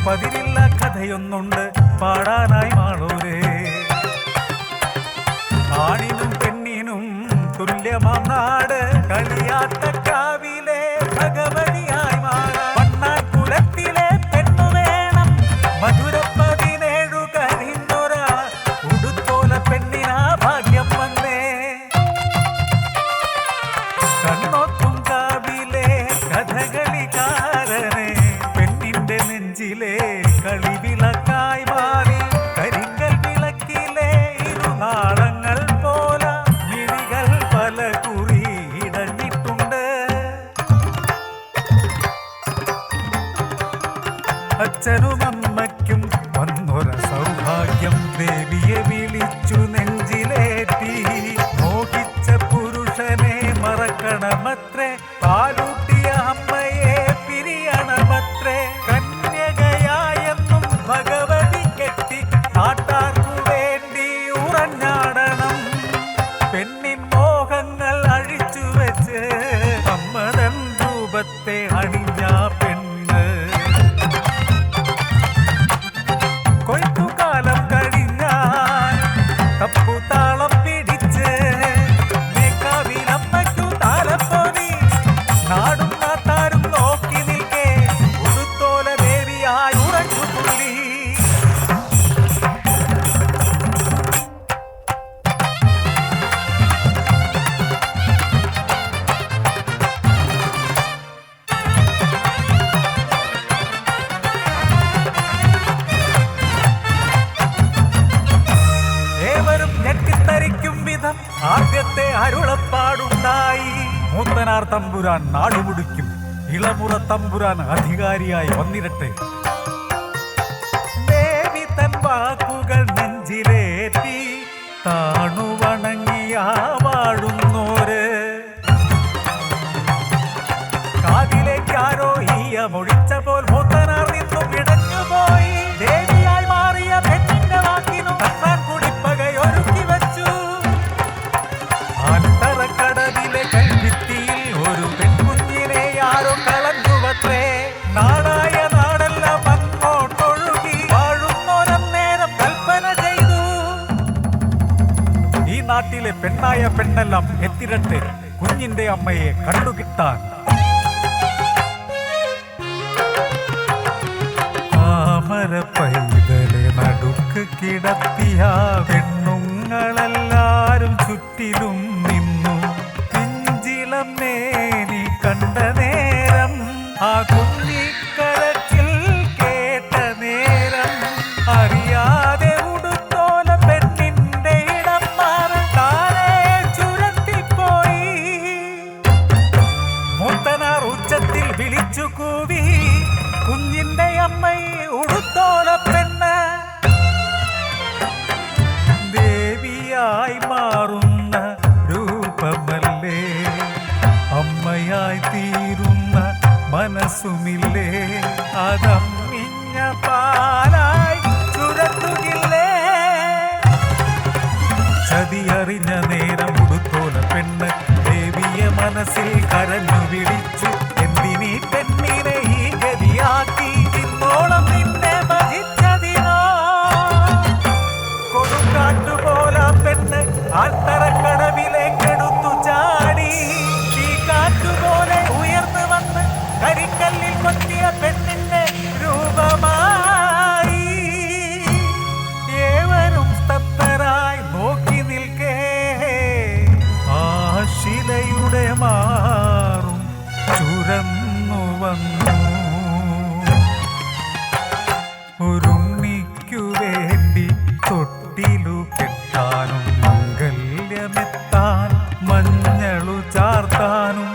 പതിരില്ല കഥയൊന്നുണ്ട് പാടാനായി മാളൂരേ. ആണിനും പെണ്ണിനും തുല്യമാം നാട് കളിയാത്ത കാവിലെ ഭഗവതിയായി മാറാൻ പണ്ണാൻ കുലത്തിലെ പെണ്ണു വേണം. മധുര 17 കരിന്നൊര ഉടുത്തോല പെണ്ണിനാ ഭാഗ്യം വന്നേ. കണ്ണോത്തും കാവിലെ കഥകളിക്കാരനെ പെണ്ണിന്റെ നെഞ്ചിലെ കളിവിളക്കായി മാറി. കരിങ്കൽ വിളക്കിലെ ഇരുനാളങ്ങൾ പോല മിഴികൾ പല കുറി ഇടഞ്ഞിട്ടുണ്ട്. അച്ഛനും അമ്മയ്ക്കും വന്നൊര സൗഭാഗ്യം ദേവിയെ വിളിച്ചു നെഞ്ചിലേറ്റി. മോഹിച്ച പുരുഷനെ മറക്കണമത്രേ, പാലൂട്ടിയ അമ്മയെ പിരിയണമത്രേ. കന്യകയായെന്നും ഭഗവതി കെട്ടി നാട്ടാർക്കു വേണ്ടി ഉറഞ്ഞാടണം. പെണ്ണിൻ മോഹങ്ങൾ അഴിച്ചു വെച്ച് അമ്മതൻ രൂപത്തെ അണിഞ്ഞ പെണ്ണ്. കൊയ്ത്തുകാലം കഴിഞ്ഞാൽ തപ്പുതാളം പിടിച്ച് മേക്കാവിലമ്മയ്ക്കു താലപ്പൊലി. നാടും നാട്ടാരും നോക്കി നിൽക്കെ ഉടുത്തോല ദേവിയായി ഉറച്ചു തുള്ളി. ഏവരും ഞെട്ടിത്തരിക്കും വിധം ആദ്യത്തെ അരുളപ്പാടുണ്ടായി. മൂത്തനാർ തമ്പുരാൻ നാടുമുടിക്കും, ഇളമുറ തമ്പുരാൻ അധികാരിയായി വന്നിരട്ടെ. ദേവി തൻ വാക്കുകൾ നെഞ്ചിലേറ്റി താണു വണങ്ങിയ വാഴുന്നോര്. കാതിലേക്കാരോ ഈയമൊഴിച്ച പോൽ മൂത്തനാർ നിന്നു പിടഞ്ഞുപോയി. ദേവിയായി മാറിയ പെണ്ണിന്റെ വാക്കിനു കണ്ണാൻ കുടിപ്പകയൊരുക്കി വച്ചു. ആൽത്തറക്കടവിലെ കൽഭിത്തിയിൽ ഒരു പെൺകുഞ്ഞിനെ ആരോ കളഞ്ഞുവത്രേ. നാടായ നാടെല്ലാം അങ്ങോട്ടൊഴുകി വാഴുന്നോരന്നേരം കൽപ്പന ചെയ്തു. ഈ നാട്ടിലെ പെണ്ണായ പെണ്ണെല്ലാം എത്തിരട്ടെ കുഞ്ഞിന്റെ അമ്മയെ കണ്ടുകിട്ടാൻ. താമര പൈതലെ നടുക്ക് കിടത്തിയ പെണ്ണുങ്ങളെല്ലാരും ചുറ്റിലും നിന്നു. പിഞ്ചിളം മേനി കണ്ട നേരം ആ കുഞ്ഞിക്കരച്ചിൽ കേട്ട നേരം അറിയാതെ ഉടുത്തോല പെണ്ണിന്റെ ഇടം മാറി താനെ ചുരത്തിപ്പോയി. മൂത്തനാർ ഉച്ചത്തിൽ വിളിച്ചു കൂവി, കുഞ്ഞിന്റെ അമ്മയെ ഉടുത്തോല പെണ്ണ്. ദേവിയായി മാറുന്ന രൂപമല്ലേ, അമ്മയായി തീരുന്ന മനസ്സുമില്ലേ. അതമ്മിഞ്ഞ പാലായി ചുരത്തുകില്ലേ. ചതിയറിഞ്ഞ നേരം ഉടുത്തോല പെണ്ണ് ദേവിയെ മനസ്സിൽ കരഞ്ഞു വിളിച്ചു. എന്തിനീ പെണ്ണിനെ ഈ ഗതിയാക്കി, ഇന്നോളം നിന്നെ ഭജിച്ചതിനോ. കൊടുങ്കാറ്റുപോല പെണ്ണ് ആൽത്തറക്കടവിലേക്കെടുത്തു ചാടി. ഈ കാറ്റുപോലെ ഉയർന്നു വന്ന് കരിക്കല്ലിൽ കൊത്തിയ പെണ്ണിന്റെ രൂപമായി. ഏവരും സ്തബ്ധരായി നോക്കി നിൽക്കേ. ആ ശിലയുടെ മാറും ചുരന്നു വന്നു. ഒരുണ്ണിക്കു വേണ്ടി തൊട്ടിലു കെട്ടാനും മംഗല്യമെത്താൻ മഞ്ഞളു ചാർത്താനും